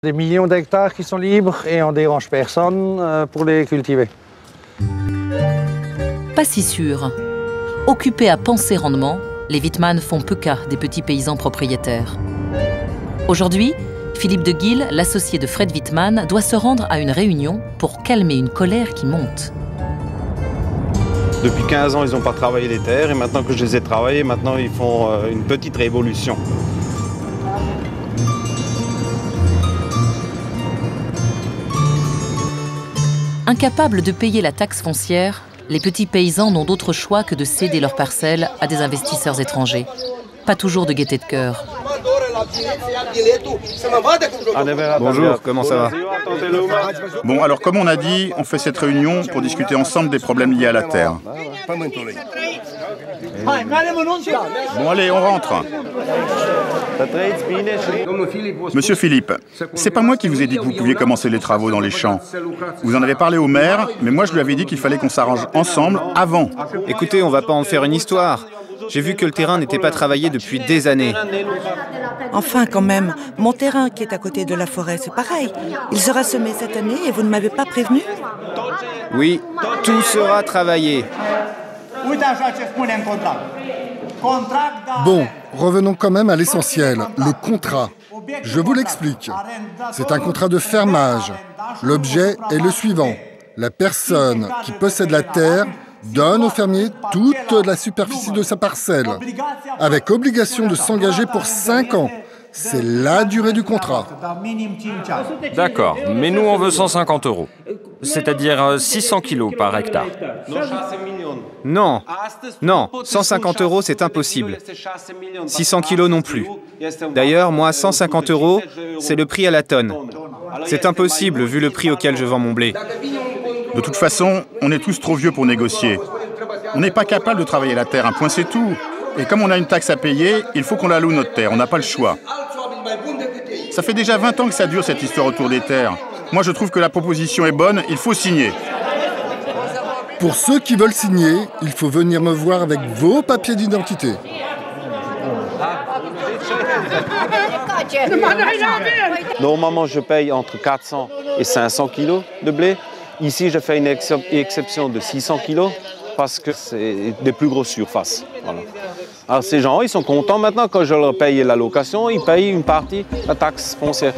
Des millions d'hectares qui sont libres et on ne dérange personne pour les cultiver. Pas si sûr. Occupés à penser rendement, les Wittmann font peu cas des petits paysans propriétaires. Aujourd'hui, Philippe de Guil, l'associé de Fred Wittmann, doit se rendre à une réunion pour calmer une colère qui monte. Depuis 15 ans, ils n'ont pas travaillé les terres et maintenant que je les ai travaillées, maintenant ils font une petite révolution. Incapables de payer la taxe foncière, les petits paysans n'ont d'autre choix que de céder leurs parcelles à des investisseurs étrangers. Pas toujours de gaieté de cœur. Bonjour, comment ça va? Bon, alors comme on a dit, on fait cette réunion pour discuter ensemble des problèmes liés à la terre. Bon, allez, on rentre. Monsieur Philippe, c'est pas moi qui vous ai dit que vous pouviez commencer les travaux dans les champs. Vous en avez parlé au maire, mais moi je lui avais dit qu'il fallait qu'on s'arrange ensemble avant. Écoutez, on va pas en faire une histoire. J'ai vu que le terrain n'était pas travaillé depuis des années. Enfin, quand même, mon terrain qui est à côté de la forêt, c'est pareil. Il sera semé cette année et vous ne m'avez pas prévenu? Oui, tout sera travaillé. Bon, revenons quand même à l'essentiel, le contrat. Je vous l'explique. C'est un contrat de fermage. L'objet est le suivant. La personne qui possède la terre donne au fermier toute la superficie de sa parcelle, avec obligation de s'engager pour 5 ans. C'est la durée du contrat. D'accord, mais nous on veut 150 €, c'est-à-dire 600 kilos par hectare. Non, 150 € c'est impossible. 600 kilos non plus. D'ailleurs, moi, 150 €, c'est le prix à la tonne. C'est impossible vu le prix auquel je vends mon blé. De toute façon, on est tous trop vieux pour négocier. On n'est pas capable de travailler la terre, un point c'est tout. Et comme on a une taxe à payer, il faut qu'on la loue notre terre, on n'a pas le choix. Ça fait déjà 20 ans que ça dure cette histoire autour des terres. Moi je trouve que la proposition est bonne, il faut signer. Pour ceux qui veulent signer, il faut venir me voir avec vos papiers d'identité. Normalement, je paye entre 400 et 500 kilos de blé. Ici, je fais une exception de 600 kilos parce que c'est des plus grosses surfaces. Voilà. Alors ces gens, ils sont contents maintenant quand je leur paye la location, ils payent une partie de la taxe foncière.